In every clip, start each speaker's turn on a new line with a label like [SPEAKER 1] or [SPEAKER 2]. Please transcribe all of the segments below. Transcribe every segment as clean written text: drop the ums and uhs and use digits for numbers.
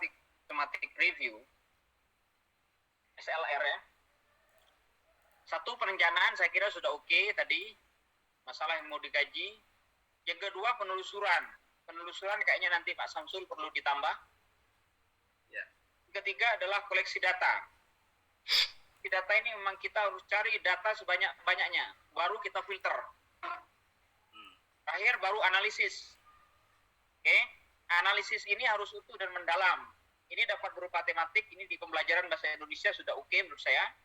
[SPEAKER 1] systematic review, SLR ya. Satu, perencanaan saya kira sudah oke tadi, masalah yang mau dikaji. Yang kedua, penelusuran. Penelusuran kayaknya nanti Pak Samsul perlu ditambah. Ya. Yang ketiga adalah koleksi data. Di data ini memang kita harus cari data sebanyak-banyaknya, baru kita filter. Terakhir baru analisis. Oke, analisis ini harus utuh dan mendalam. Ini dapat berupa tematik, ini di pembelajaran bahasa Indonesia sudah oke menurut saya.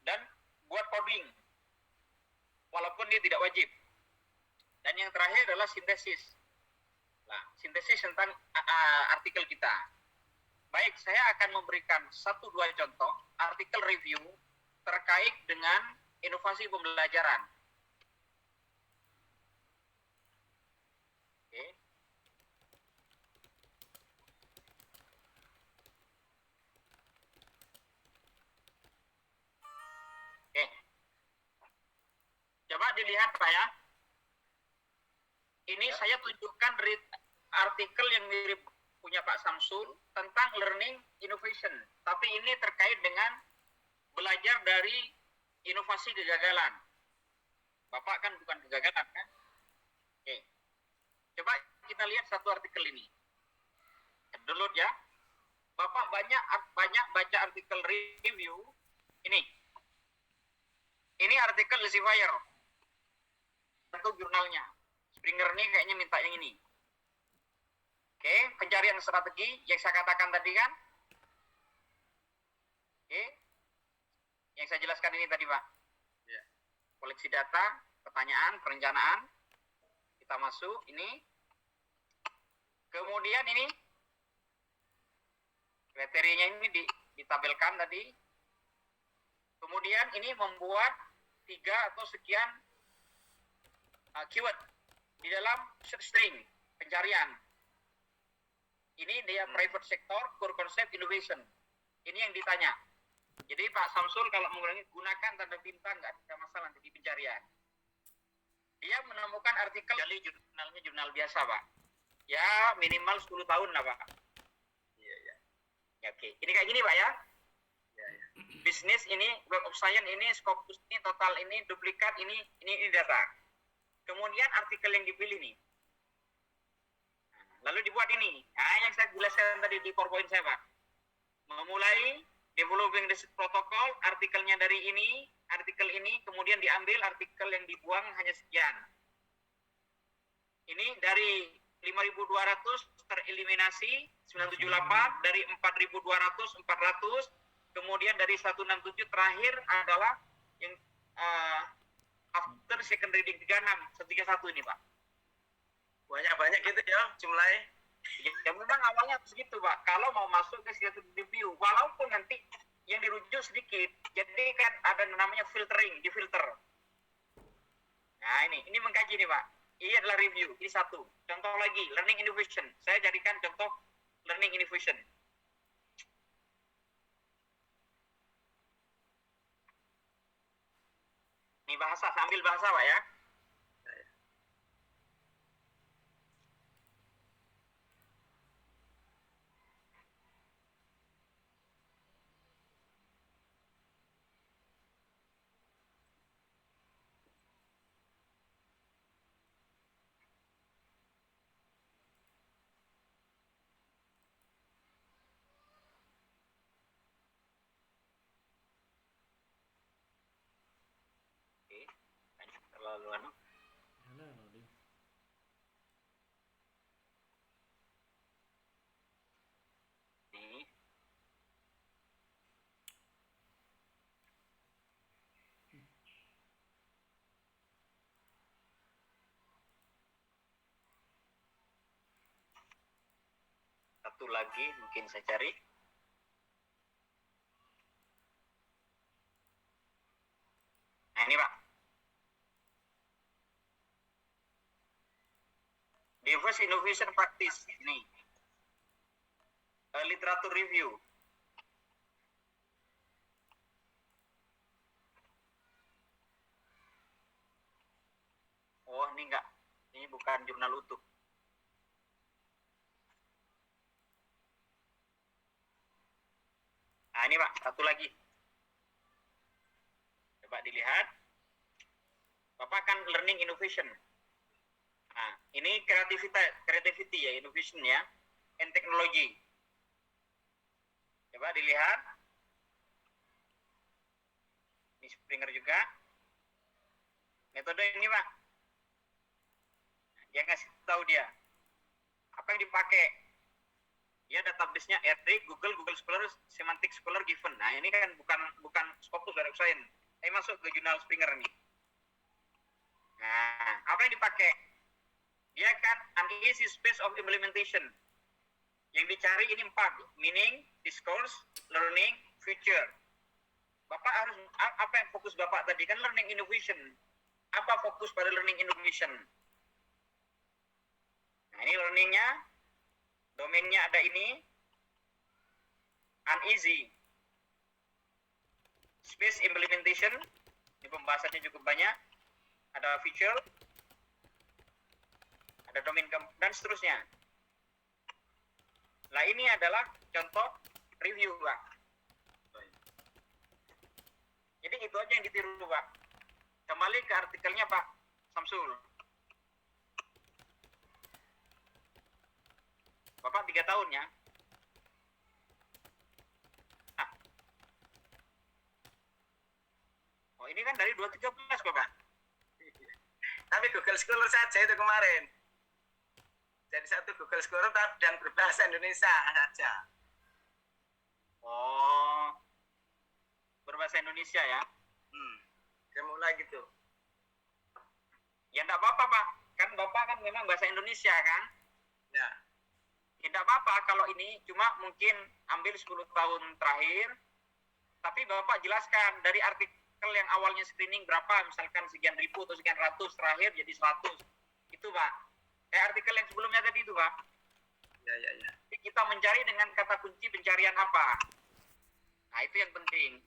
[SPEAKER 1] Dan buat coding, walaupun dia tidak wajib. Dan yang terakhir adalah sintesis. Nah, sintesis tentang artikel kita. Baik, saya akan memberikan 1-2 contoh artikel review terkait dengan inovasi pembelajaran. Oke. Oke. Coba dilihat Pak ya. Ini saya tunjukkan artikel yang mirip punya Pak Samsul tentang learning innovation. Tapi ini terkait dengan belajar dari inovasi kegagalan. Bapak kan bukan kegagalan kan? Oke. Coba kita lihat satu artikel ini. Download ya. Bapak banyak baca artikel review. Ini artikel Elsevier. Untuk jurnalnya. Springer nih kayaknya minta yang ini. Oke, pencarian strategi yang saya katakan tadi kan. Oke. Yang saya jelaskan ini tadi, Pak. Ya. Koleksi data, pertanyaan, perencanaan. Kita masuk ini. Kemudian ini kriterianya ini ditabelkan tadi. Kemudian ini membuat 3 atau sekian keyword di dalam search string pencarian. Ini dia private sector, core concept, innovation. Ini yang ditanya. Jadi Pak Samsul kalau mengulangi, gunakan tanda bintang, nggak ada masalah nanti di pencarian. Dia menemukan artikel, jadi jurnalnya jurnal biasa Pak. Ya minimal 10 tahun lah Pak. Iya. Ya, oke. Ini kayak gini Pak ya. Ya. Bisnis ini, web of science ini, Scopus ini, total ini, duplikat ini data. Kemudian artikel yang dipilih nih. Lalu dibuat ini. Nah, yang saya jelaskan tadi di PowerPoint saya, Pak. Memulai developing research protocol, artikelnya dari ini, artikel ini, kemudian diambil artikel yang dibuang hanya sekian. Ini dari 5.200 tereliminasi 978, dari 4.200 400, kemudian dari 167 terakhir adalah yang after second reading 36 131 ini Pak. Banyak gitu ya jumlahnya. Ya memang awalnya segitu Pak. Kalau mau masuk ke systematic review, walaupun nanti yang dirujuk sedikit, jadi kan ada namanya filtering, difilter. Nah ini mengkaji nih Pak. Ini adalah review, ini satu. Contoh lagi, learning innovation. Saya jadikan contoh learning innovation. Ini bahasa, sambil bahasa Pak ya. Oke, terlalu anu. Ini. Satu lagi mungkin saya cari. Nah ini Pak. Diverse Innovation Practice ini. Literatur review. Oh ini enggak. Ini bukan jurnal utuh. ini Pak, satu lagi. Coba dilihat. Bapak kan learning innovation. Nah, ini creativity ya, innovation ya, and technology. Coba dilihat. Ini Springer juga. Metode ini Pak. Dia ngasih tahu dia. Apa yang dipakai? Ya database-nya RD, Google Scholar, Semantic Scholar Given. Nah, ini kan bukan Scopus Web of Science. Ini masuk ke jurnal Springer nih. Nah, apa yang dipakai? Dia kan an easy space of implementation. Yang dicari ini 4, meaning, discourse, learning, future. Bapak harus, apa yang fokus Bapak tadi? Kan learning innovation. Apa fokus pada learning innovation? Nah, ini learningnya, domainnya ada ini, uneasy, space implementation, ini pembahasannya cukup banyak, ada feature, ada domain dan seterusnya. Nah, ini adalah contoh review, Pak. Jadi itu aja yang ditiru, Pak. Kembali ke artikelnya Pak Samsul. Bapak 3 tahun ya. Nah. Oh, ini kan dari 2013 Bapak.
[SPEAKER 2] Tapi Google Scholar saja itu kemarin. Jadi satu Google Scholar dan berbahasa Indonesia saja.
[SPEAKER 1] Oh, berbahasa Indonesia ya.
[SPEAKER 2] Saya mulai gitu.
[SPEAKER 1] Ya enggak apa-apa Pak. Kan Bapak kan memang bahasa Indonesia kan?
[SPEAKER 2] Ya.
[SPEAKER 1] Tidak apa-apa kalau ini cuma mungkin ambil 10 tahun terakhir. Tapi Bapak jelaskan dari artikel yang awalnya screening berapa, misalkan sekian ribu atau sekian ratus, terakhir jadi 100. Itu Pak. Kayak artikel yang sebelumnya tadi itu Pak.
[SPEAKER 2] Ya.
[SPEAKER 1] Jadi kita mencari dengan kata kunci pencarian apa. Nah itu yang penting.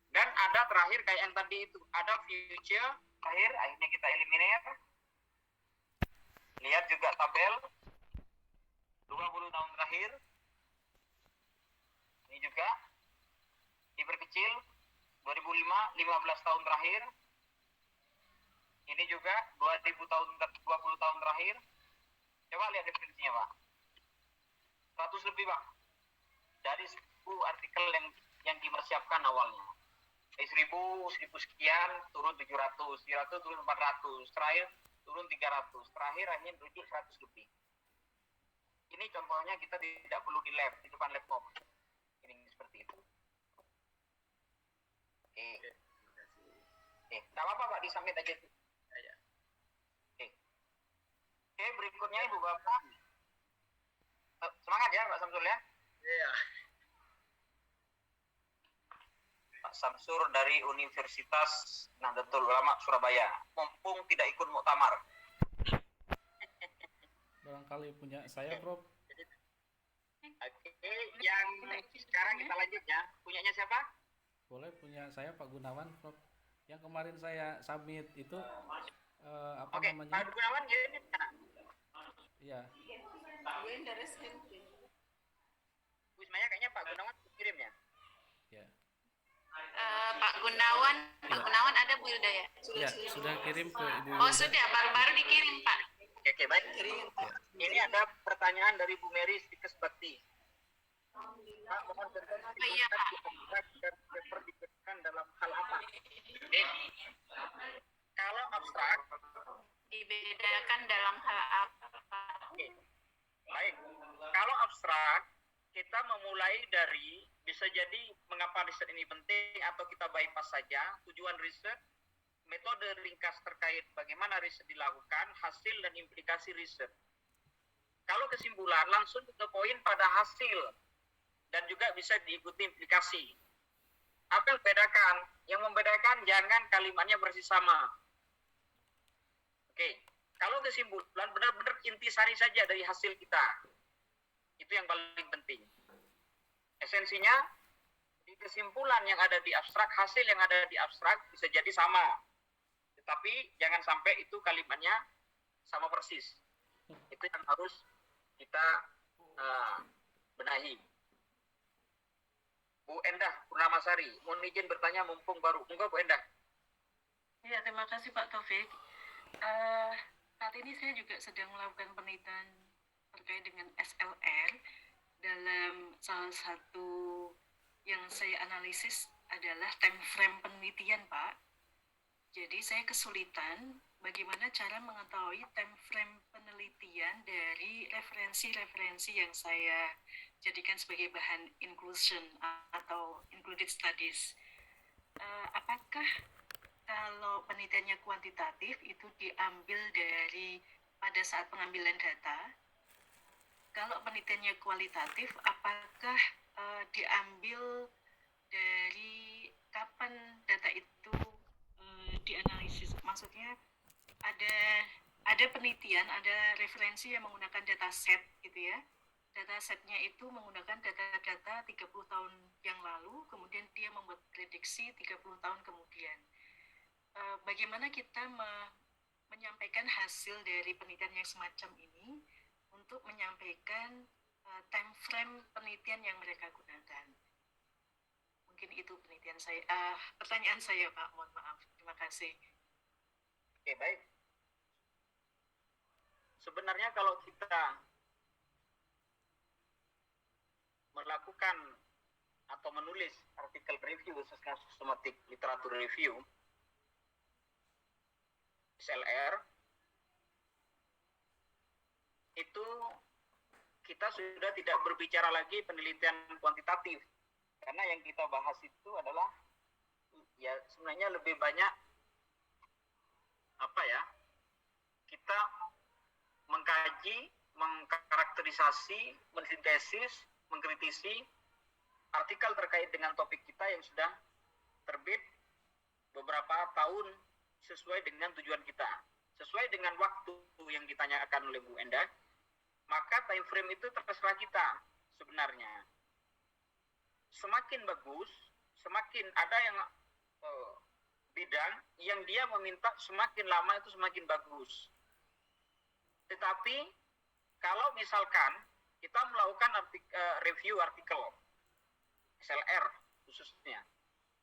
[SPEAKER 1] Dan ada terakhir kayak yang tadi itu, ada future, terakhir akhirnya kita eliminate. Lihat juga tabel 20 tahun terakhir. Ini juga diperkecil 2005, 15 tahun terakhir. Ini juga 20 tahun terakhir. Coba lihat definisinya Pak. 100 lebih Pak. Dari 1000 artikel yang dipersiapkan awalnya. 1000 sekian turun 700, 700 turun 400, terakhir turun 300, terakhir hanya rujuk 100 lebih. Ini contohnya kita tidak perlu di lab, di depan laptop. Ini seperti itu. Oke. Tidak apa-apa Pak, disubmit aja.
[SPEAKER 2] Ya.
[SPEAKER 1] Oke, berikutnya Ibu Bapak. Semangat ya Pak Samsul ya.
[SPEAKER 2] Iya.
[SPEAKER 1] Pak Samsur dari Universitas Nahdlatul Ulama Surabaya. Mumpung tidak ikut muktamar.
[SPEAKER 3] Barangkali punya saya, Prof.
[SPEAKER 1] Oke, yang sekarang kita lanjut ya. Punyanya siapa?
[SPEAKER 3] Boleh, punya saya Pak Gunawan, Prof. Yang kemarin saya submit itu apa
[SPEAKER 1] Oke,
[SPEAKER 3] namanya?
[SPEAKER 1] Pak Gunawan ini.
[SPEAKER 3] Iya.
[SPEAKER 1] Wismanya kayaknya Pak Gunawan kirim ya.
[SPEAKER 3] Ya.
[SPEAKER 4] Pak Gunawan ada Bu Hilda ya?
[SPEAKER 3] Ya, sudah kirim ke Ibu
[SPEAKER 4] Oh
[SPEAKER 3] Hilda.
[SPEAKER 4] sudah, baru dikirim Pak.
[SPEAKER 1] Oke, baik. Ini ada pertanyaan dari Bu Mary Stikes Bakti. Pak, mohon contoh
[SPEAKER 4] iya, Pak.
[SPEAKER 1] dan diperdibatkan dalam hal apa? Oke. Kalau abstrak,
[SPEAKER 4] Dibedakan dalam hal apa?
[SPEAKER 1] oke. Baik. Kalau abstrak, kita memulai dari bisa jadi mengapa riset ini penting atau kita bypass saja tujuan riset, metode ringkas terkait bagaimana riset dilakukan, hasil dan implikasi riset. Kalau kesimpulan langsung ke poin pada hasil dan juga bisa diikuti implikasi. Apa yang membedakan? Yang membedakan jangan kalimatnya persis sama. Oke, kalau kesimpulan benar-benar intisari saja dari hasil kita. Itu yang paling penting. Esensinya, di kesimpulan yang ada di abstrak, hasil yang ada di abstrak bisa jadi sama. Tetapi jangan sampai itu kalimatnya sama persis. Itu yang harus kita benahi. Bu Endah Purnamasari, mohon izin bertanya mumpung baru. Monggo Bu Endah.
[SPEAKER 5] Ya, terima kasih Pak Taufik. Saat ini saya juga sedang melakukan penelitian terkait dengan SLR. Dalam salah satu yang saya analisis adalah time frame penelitian, Pak. Jadi saya kesulitan bagaimana cara mengetahui time frame penelitian dari referensi-referensi yang saya jadikan sebagai bahan inclusion atau included studies. Apakah kalau penelitiannya kuantitatif itu diambil dari pada saat pengambilan data? Kalau penelitiannya kualitatif, apakah diambil dari kapan data itu dianalisis? Maksudnya ada penelitian, ada referensi yang menggunakan data set gitu ya. Data setnya itu menggunakan data-data 30 tahun yang lalu, kemudian dia membuat prediksi 30 tahun kemudian. Bagaimana kita menyampaikan hasil dari penelitian yang semacam ini untuk menyampaikan time frame penelitian yang mereka gunakan. Mungkin itu pertanyaan saya, Pak. Mohon maaf. Terima kasih.
[SPEAKER 1] Oke, baik. Sebenarnya kalau kita melakukan atau menulis artikel review khususnya systematic literature review SLR, itu kita sudah tidak berbicara lagi penelitian kuantitatif, karena yang kita bahas itu adalah ya sebenarnya lebih banyak kita mengkaji, mengkarakterisasi, mensintesis, mengkritisi artikel terkait dengan topik kita yang sudah terbit beberapa tahun sesuai dengan tujuan kita, sesuai dengan waktu yang ditanyakan oleh Bu Endah, maka time frame itu terserah kita sebenarnya. Semakin bagus, semakin ada yang bidang yang dia meminta semakin lama itu semakin bagus. Tetapi kalau misalkan kita melakukan review artikel SLR khususnya,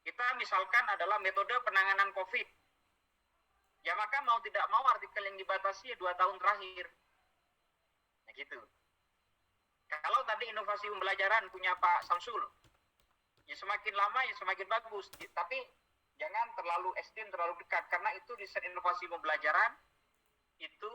[SPEAKER 1] kita misalkan adalah metode penanganan COVID, ya maka mau tidak mau artikel yang dibatasi 2 tahun terakhir. Nah gitu. Kalau tadi inovasi pembelajaran punya Pak Samsul, ya semakin lama ya semakin bagus. Tapi jangan terlalu ekstrim, terlalu dekat, karena itu riset inovasi pembelajaran itu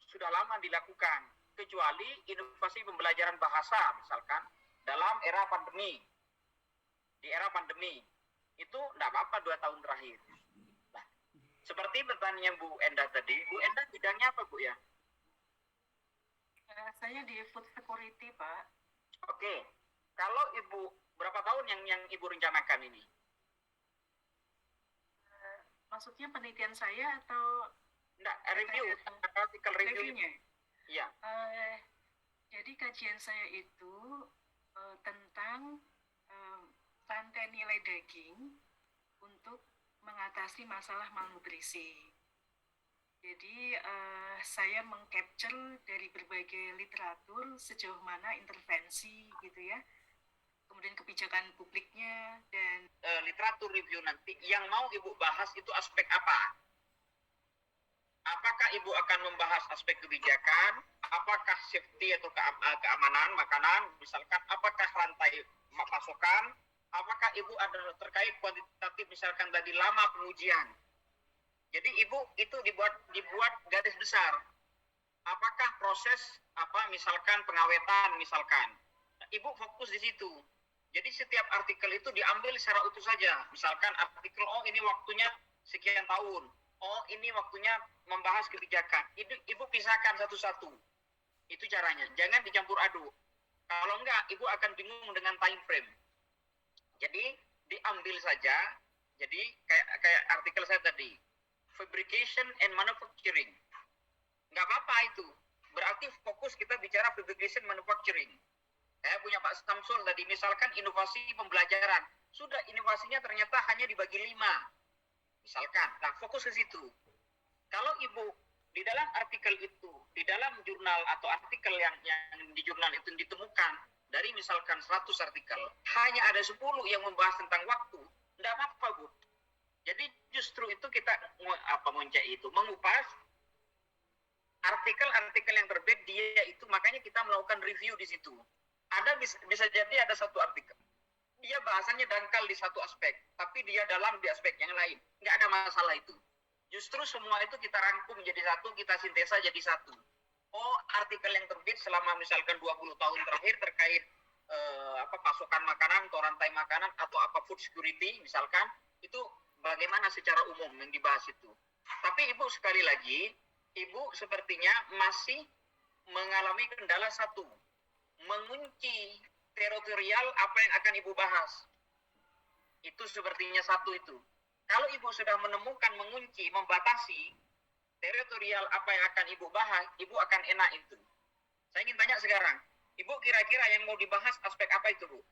[SPEAKER 1] sudah lama dilakukan. Kecuali inovasi pembelajaran bahasa misalkan dalam era pandemi. Di era pandemi itu tidak apa-apa 2 tahun terakhir. Nah, seperti pertanyaan Bu Endah tadi, Bu Endah bidangnya apa Bu ya?
[SPEAKER 5] Saya di food security, Pak.
[SPEAKER 1] Oke, kalau Ibu berapa tahun yang Ibu rencanakan ini?
[SPEAKER 5] Maksudnya penelitian saya atau
[SPEAKER 1] enggak, review, artikel reviewnya? Iya.
[SPEAKER 5] Jadi kajian saya itu tentang rantai nilai daging untuk mengatasi masalah malnutrisi. Jadi saya mengcapture dari berbagai literatur sejauh mana intervensi gitu ya, kemudian kebijakan publiknya dan
[SPEAKER 1] literatur review nanti yang mau Ibu bahas itu aspek apa? Apakah Ibu akan membahas aspek kebijakan, apakah safety atau keamanan makanan, misalkan apakah rantai pasokan, apakah Ibu ada terkait kuantitatif misalkan tadi lama pengujian. Jadi Ibu itu dibuat garis besar. Apakah proses misalkan pengawetan misalkan. Nah, Ibu fokus di situ. Jadi setiap artikel itu diambil secara utuh saja. Misalkan artikel ini waktunya sekian tahun. Ini waktunya membahas kebijakan. Ibu pisahkan satu-satu. Itu caranya. Jangan dicampur aduk. Kalau enggak, Ibu akan bingung dengan time frame. Jadi diambil saja. Jadi kayak artikel saya tadi, fabrication and manufacturing. Enggak apa-apa itu. Berarti fokus kita bicara fabrication manufacturing. Saya punya Pak Samsul tadi, misalkan inovasi pembelajaran. Sudah inovasinya ternyata hanya dibagi 5. Misalkan, nah fokus ke situ. Kalau Ibu Di dalam artikel itu, di dalam jurnal atau artikel yang di jurnal itu ditemukan, dari misalkan 100 artikel, hanya ada 10 yang membahas tentang waktu. Tidak apa-apa, Bu. Jadi justru itu kita mengupas artikel-artikel yang terbit, dia itu makanya kita melakukan review di situ. Bisa jadi ada satu artikel, dia bahasannya dangkal di satu aspek, tapi dia dalam di aspek yang lain. Nggak ada masalah itu. Justru semua itu kita rangkum jadi satu, kita sintesa jadi satu. Oh, artikel yang terbit selama misalkan 20 tahun terakhir terkait pasokan makanan atau rantai makanan atau food security misalkan, itu bagaimana secara umum yang dibahas itu. Tapi Ibu sekali lagi, Ibu sepertinya masih mengalami kendala satu, mengunci teritorial apa yang akan Ibu bahas. Itu sepertinya satu itu. Kalau Ibu sudah menemukan, mengunci, membatasi teritorial apa yang akan Ibu bahas, Ibu akan enak itu. Saya ingin tanya sekarang, Ibu kira-kira yang mau dibahas aspek apa itu, Bu?